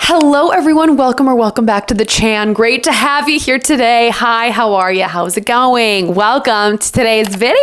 Hello everyone, welcome back to the Chan. Great to have you here today. Hi, how are you? How's it going? Welcome to today's video.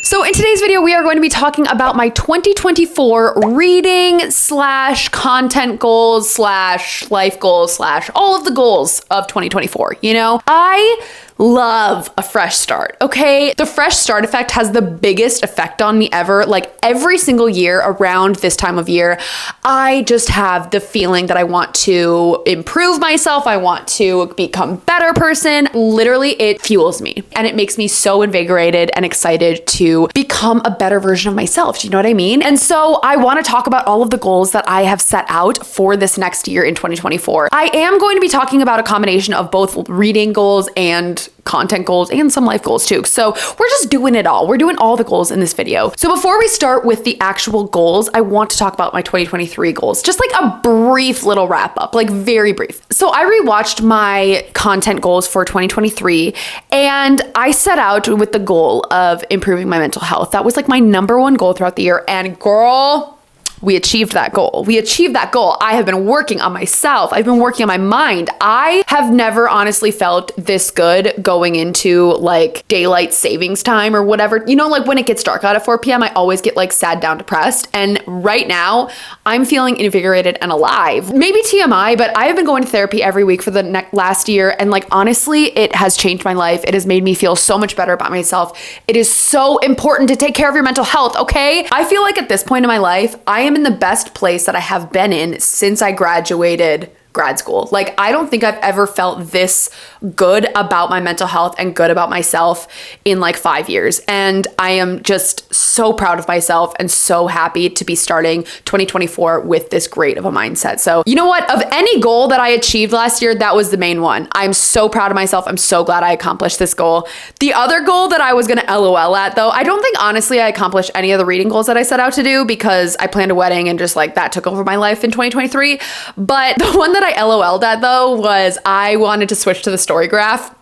So in today's video, we are going to be talking about my 2024 reading slash content goals slash life goals slash all of the goals of 2024. You know, I love a fresh start, okay? The fresh start effect has the biggest effect on me ever. Like every single year around this time of year, I just have the feeling that I want to improve myself. I want to become a better person. Literally, it fuels me and it makes me so invigorated and excited to become a better version of myself. Do you know what I mean? And so I want to talk about all of the goals that I have set out for this next year in 2024. I am going to be talking about a combination of both reading goals and content goals and some life goals too. So we're just doing it all. We're doing all the goals in this video. So before we start with the actual goals, I want to talk about my 2023 goals. Just like a brief little wrap up, like very brief. So I rewatched my content goals for 2023 and I set out with the goal of improving my mental health. That was like my number one goal throughout the year. And girl, we achieved that goal. I have been working on myself. I've been working on my mind. I have never honestly felt this good going into like daylight savings time or whatever. You know, like when it gets dark out at 4 p.m., I always get like sad down, depressed. And right now I'm feeling invigorated and alive. Maybe TMI, but I have been going to therapy every week for the last year. And like, honestly, it has changed my life. It has made me feel so much better about myself. It is so important to take care of your mental health. Okay. I feel like at this point in my life, I am in the best place that I have been in since I graduated grad school. Like, I don't think I've ever felt this good about my mental health and good about myself in like 5 years. And I am just so proud of myself and so happy to be starting 2024 with this great of a mindset. So, you know what? Of any goal that I achieved last year, that was the main one. I'm so proud of myself. I'm so glad I accomplished this goal. The other goal that I was going to LOL at though, I don't think honestly I accomplished any of the reading goals that I set out to do because I planned a wedding and just like that took over my life in 2023. But the one that I LOL'd at though was I wanted to switch to the story graph.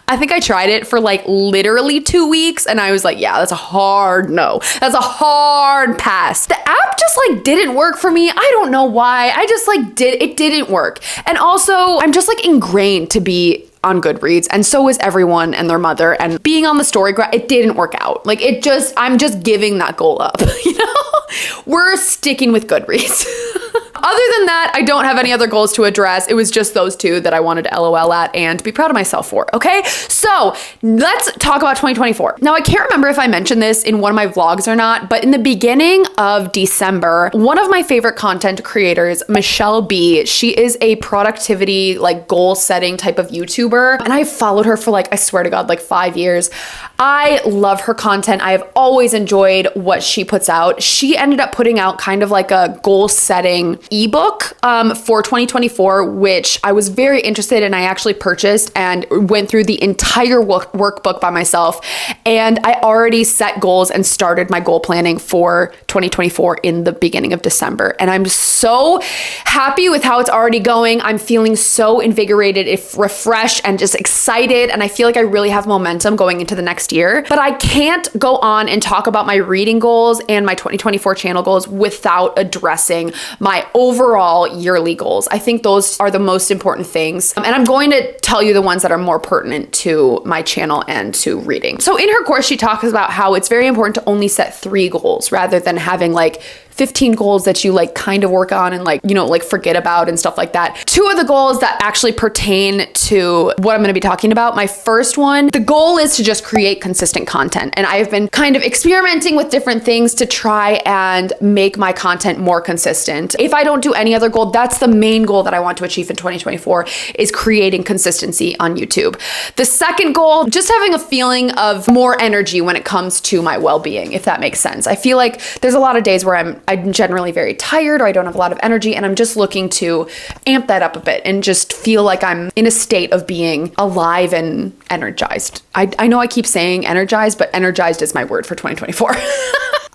I think I tried it for like literally 2 weeks and I was like, yeah, that's a hard no. That's a hard pass. The app just like didn't work for me. I don't know why. I just like it didn't work. And also I'm just like ingrained to be on Goodreads, and so is everyone and their mother, and being on the story graph, it didn't work out. Like I'm just giving that goal up, you know? We're sticking with Goodreads. Other than that, I don't have any other goals to address. It was just those two that I wanted to LOL at and be proud of myself for, okay? So let's talk about 2024. Now, I can't remember if I mentioned this in one of my vlogs or not, but in the beginning of December, one of my favorite content creators, MuchelleB, she is a productivity, like goal setting type of YouTuber, and I've followed her for like, I swear to God, like 5 years. I love her content. I have always enjoyed what she puts out. She ended up putting out kind of like a goal setting ebook for 2024, which I was very interested in. I actually purchased and went through the entire workbook by myself. And I already set goals and started my goal planning for 2024 in the beginning of December. And I'm so happy with how it's already going. I'm feeling so invigorated, refreshed, and just excited. And I feel like I really have momentum going into the next year. But I can't go on and talk about my reading goals and my 2024 channel goals without addressing my overall yearly goals. I think those are the most important things. And I'm going to tell you the ones that are more pertinent to my channel and to reading. So in her course, she talks about how it's very important to only set 3 goals rather than having like 15 goals that you like kind of work on and like, you know, like forget about and stuff like that. 2 of the goals that actually pertain to what I'm going to be talking about. My first one, the goal is to just create consistent content. And I've been kind of experimenting with different things to try and make my content more consistent. If I don't do any other goal, that's the main goal that I want to achieve in 2024 is creating consistency on YouTube. The second goal, just having a feeling of more energy when it comes to my well-being, if that makes sense. I feel like there's a lot of days where I'm generally very tired or I don't have a lot of energy, and I'm just looking to amp that up a bit and just feel like I'm in a state of being alive and energized. I know I keep saying energized, but energized is my word for 2024.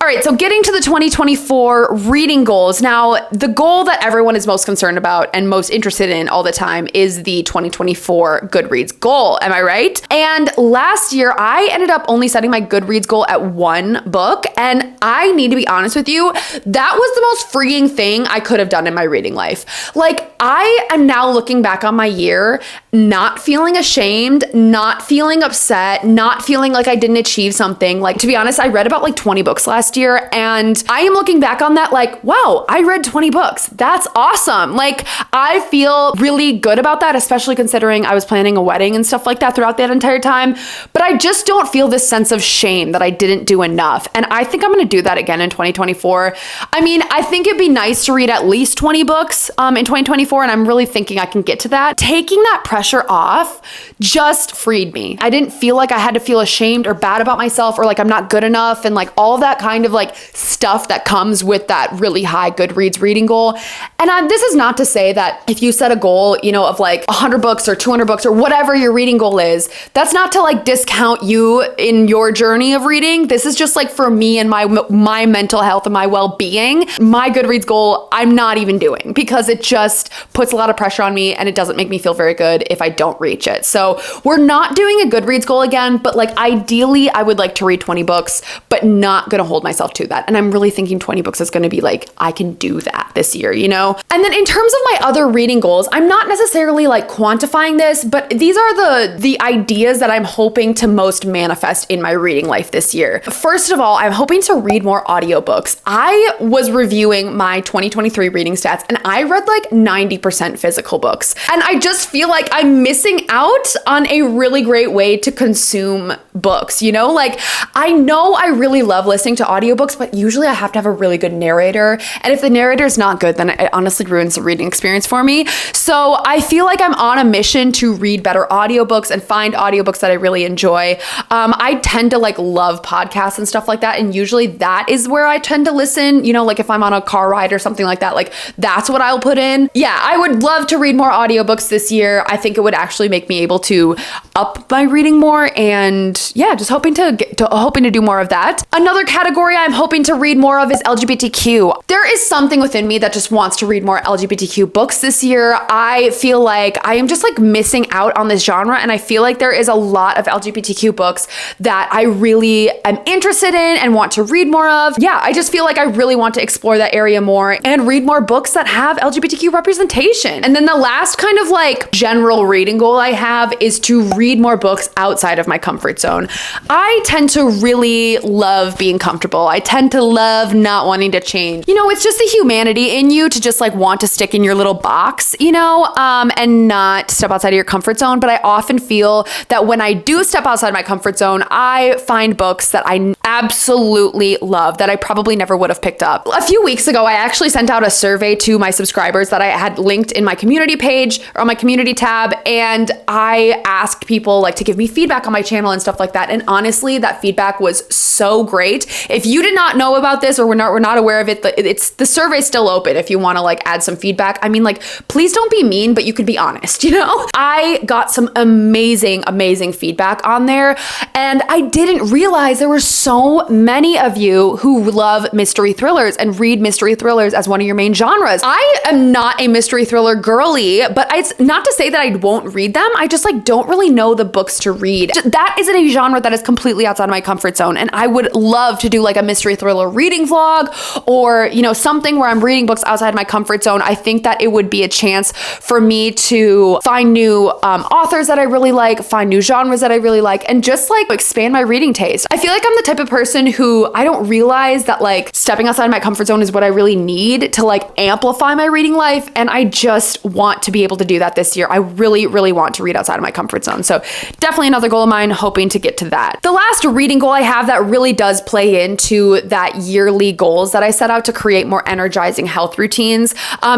All right, so getting to the 2024 reading goals. Now, the goal that everyone is most concerned about and most interested in all the time is the 2024 Goodreads goal. Am I right? And last year, I ended up only setting my Goodreads goal at one book. And I need to be honest with you, that was the most freeing thing I could have done in my reading life. Like, I am now looking back on my year, not feeling ashamed, not feeling upset, not feeling like I didn't achieve something. Like, to be honest, I read about like 20 books last year, and I am looking back on that like, wow, I read 20 books. That's awesome. Like, I feel really good about that, especially considering I was planning a wedding and stuff like that throughout that entire time. But I just don't feel this sense of shame that I didn't do enough. And I think I'm going to do that again in 2024. I mean, I think it'd be nice to read at least 20 books in 2024, and I'm really thinking I can get to that. Taking that pressure off just freed me. I didn't feel like I had to feel ashamed or bad about myself or like I'm not good enough and like all of that kind of like stuff that comes with that really high Goodreads reading goal. And this is not to say that if you set a goal, you know, of like 100 books or 200 books or whatever your reading goal is, that's not to like discount you in your journey of reading. This is just like for me and my mental health and my well-being. My Goodreads goal, I'm not even doing because it just puts a lot of pressure on me and it doesn't make me feel very good if I don't reach it. So we're not doing a Goodreads goal again, but like ideally I would like to read 20 books, but not gonna hold myself to that. And I'm really thinking 20 books is gonna be like, I can do that this year, you know? And then in terms of my other reading goals, I'm not necessarily like quantifying this, but these are the ideas that I'm hoping to most manifest in my reading life this year. First of all, I'm hoping to read more audiobooks. I was reviewing my 2023 reading stats and I read like 90% physical books. And I just feel like I'm missing out on a really great way to consume books, you know? Like, I know I really love listening to audiobooks, but usually I have to have a really good narrator. And if the narrator is not good, then it honestly ruins the reading experience for me. So I feel like I'm on a mission to read better audiobooks and find audiobooks that I really enjoy. I tend to like love podcasts and stuff like that. And usually that is where I tend to listen, you know, like if I'm on a car ride or something like that, like that's what I'll put in. Yeah, I would love to read more audiobooks this year. I think it would actually make me able to up my reading more, and yeah, just hoping to do more of that. Another category I'm hoping to read more of is LGBTQ. There is something within me that just wants to read more LGBTQ books this year. I feel like I am just like missing out on this genre, and I feel like there is a lot of LGBTQ books that I really am interested in and want to read more of. Yeah, I just feel like I really want to explore that area more and read more books that have LGBTQ representation. And then the last kind of like general reading goal I have is to read more books outside of my comfort zone. I tend to really love being comfortable. I tend to love not wanting to change. You know, it's just the humanity in you to just like want to stick in your little box, you know, and not step outside of your comfort zone. But I often feel that when I do step outside my comfort zone, I find books that I absolutely love that I probably never would have picked up. A few weeks ago, I actually sent out a survey to my subscribers that I had linked in my community page or on my community tab. And I asked people like to give me feedback on my channel and stuff like that. And honestly, that feedback was so great. If you did not know about this or we're not aware of it, the survey's still open if you want to like add some feedback. I mean, like, please don't be mean, but you can be honest, you know? I got some amazing feedback on there. And I didn't realize there were so many of you who love mystery thrillers and read mystery thrillers as one of your main genres. I am not a mystery thriller girly, but it's not to say that I won't read them. I just like don't really know the books to read. That isn't a genre that is completely outside of my comfort zone. And I would love to do like a mystery thriller reading vlog or, you know, something where I'm reading books outside my comfort zone. I think that it would be a chance for me to find new authors that I really like, find new genres that I really like, and just like expand my reading taste. I feel like I'm the type of person who I don't realize that like stepping outside my comfort zone is what I really need to like amplify my reading life. And I just want to be able to do that this year. I really want to read outside of my comfort zone. So definitely another goal of mine, hoping to get to that. The last reading goal I have that really does play into that yearly goals that I set out to create more energizing health routines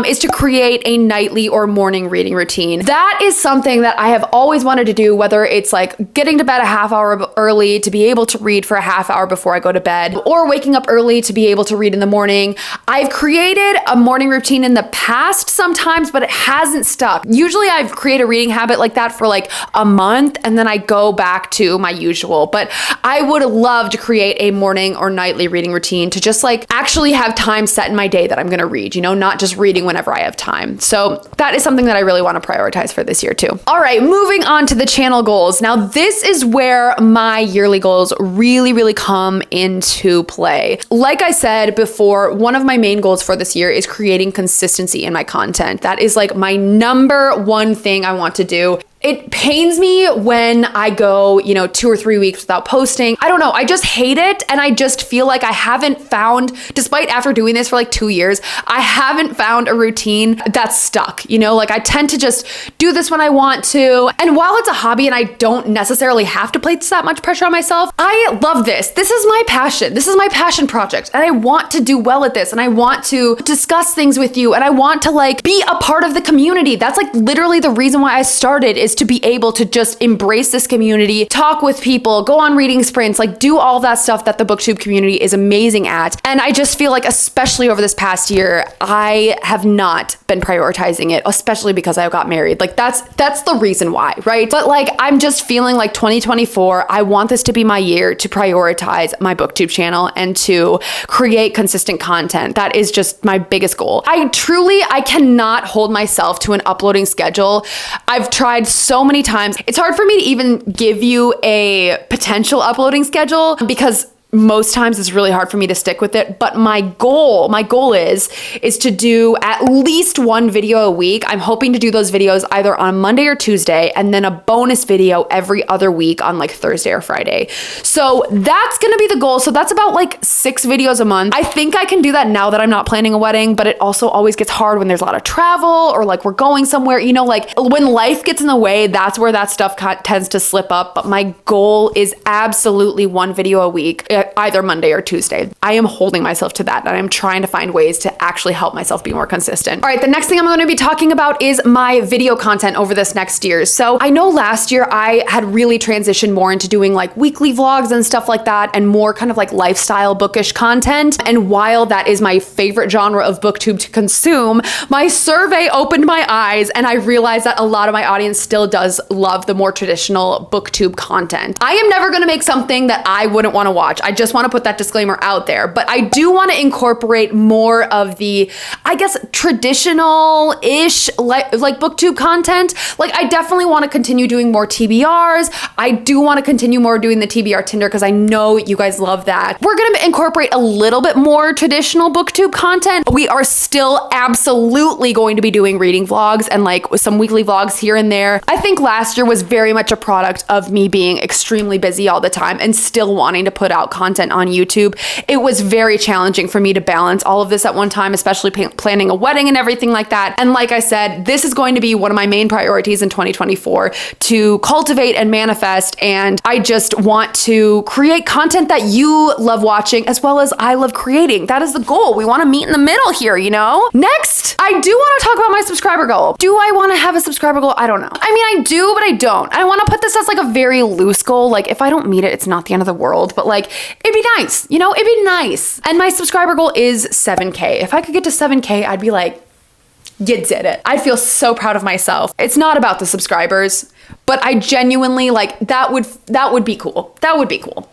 is to create a nightly or morning reading routine. That is something that I have always wanted to do, whether it's like getting to bed a half hour early to be able to read for a half hour before I go to bed, or waking up early to be able to read in the morning. I've created a morning routine in the past sometimes, but it hasn't stuck. Usually I've created a reading habit like that for like a month and then I go back to my usual. But I would love to create a morning or nightly reading routine to just like actually have time set in my day that I'm going to read, you know, not just reading whenever I have time. So that is something that I really want to prioritize for this year too. All right, moving on to the channel goals. Now, this is where my yearly goals really come into play. Like I said before, one of my main goals for this year is creating consistency in my content. That is like my number one thing I want to do. It pains me when I go, 2 or 3 weeks without posting. I don't know. I just hate it. And I just feel like I haven't found, despite after doing this for like 2 years, I haven't found a routine that's stuck. Like I tend to just do this when I want to. And while it's a hobby and I don't necessarily have to place that much pressure on myself, I love this. This is my passion. This is my passion project. And I want to do well at this. And I want to discuss things with you. And I want to like be a part of the community. That's like literally the reason why I started, is to be able to just embrace this community, talk with people, go on reading sprints, like do all that stuff that the BookTube community is amazing at. And I just feel like, especially over this past year, I have not been prioritizing it, especially because I got married. Like that's the reason why, right? But like, I'm just feeling like 2024, I want this to be my year to prioritize my BookTube channel and to create consistent content. That is just my biggest goal. I cannot hold myself to an uploading schedule. I've tried so many times. It's hard for me to even give you a potential uploading schedule because most times it's really hard for me to stick with it. But my goal is to do at least one video a week. I'm hoping to do those videos either on Monday or Tuesday, and then a bonus video every other week on like Thursday or Friday. So that's gonna be the goal. So that's about like 6 videos a month. I think I can do that now that I'm not planning a wedding, but it also always gets hard when there's a lot of travel or like we're going somewhere, like when life gets in the way, that's where that stuff tends to slip up. But my goal is absolutely one video a week, either Monday or Tuesday. I am holding myself to that, and I'm trying to find ways to actually help myself be more consistent. All right, the next thing I'm going to be talking about is my video content over this next year. So I know last year I had really transitioned more into doing like weekly vlogs and stuff like that, and more kind of like lifestyle bookish content. And while that is my favorite genre of BookTube to consume, my survey opened my eyes and I realized that a lot of my audience still does love the more traditional BookTube content. I am never going to make something that I wouldn't want to watch. I just want to put that disclaimer out there, but I do want to incorporate more of the, I guess, traditional-ish like BookTube content. Like I definitely want to continue doing more TBRs. I do want to continue more doing the TBR Tinder because I know you guys love that. We're going to incorporate a little bit more traditional BookTube content. We are still absolutely going to be doing reading vlogs and like some weekly vlogs here and there. I think last year was very much a product of me being extremely busy all the time and still wanting to put out content on YouTube. It was very challenging for me to balance all of this at one time, especially planning a wedding and everything like that. And like I said, this is going to be one of my main priorities in 2024, to cultivate and manifest. And I just want to create content that you love watching as well as I love creating. That is the goal. We want to meet in the middle here, Next, I do want to talk about my subscriber goal. Do I want to have a subscriber goal? I don't know. I mean, I do, but I don't. I want to put this as like a very loose goal. Like if I don't meet it, it's not the end of the world, but like it'd be nice, it'd be nice. And my subscriber goal is 7K. If I could get to 7K, I'd be like, you did it. I'd feel so proud of myself. It's not about the subscribers, but I genuinely like that would be cool. That would be cool.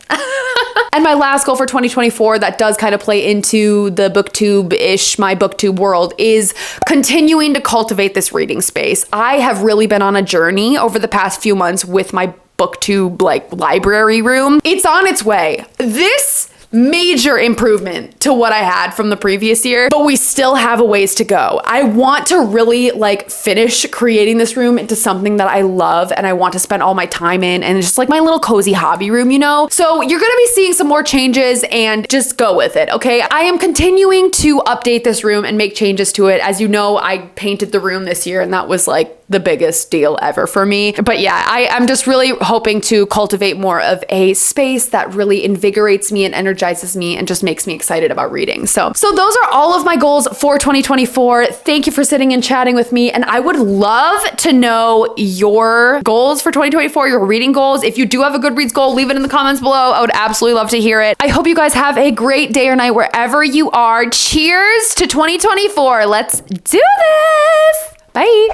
And my last goal for 2024 that does kind of play into the BookTube-ish, my BookTube world, is continuing to cultivate this reading space. I have really been on a journey over the past few months with my BookTube like library room. It's on its way. This major improvement to what I had from the previous year, but we still have a ways to go. I want to really like finish creating this room into something that I love and I want to spend all my time in, and it's just like my little cozy hobby room, So you're gonna be seeing some more changes, and just go with it, okay? I am continuing to update this room and make changes to it. As you know, I painted the room this year, and that was like the biggest deal ever for me. But yeah, I'm just really hoping to cultivate more of a space that really invigorates me and energizes me and just makes me excited about reading. So those are all of my goals for 2024. Thank you for sitting and chatting with me. And I would love to know your goals for 2024, your reading goals. If you do have a Goodreads goal, leave it in the comments below. I would absolutely love to hear it. I hope you guys have a great day or night wherever you are. Cheers to 2024. Let's do this. Bye.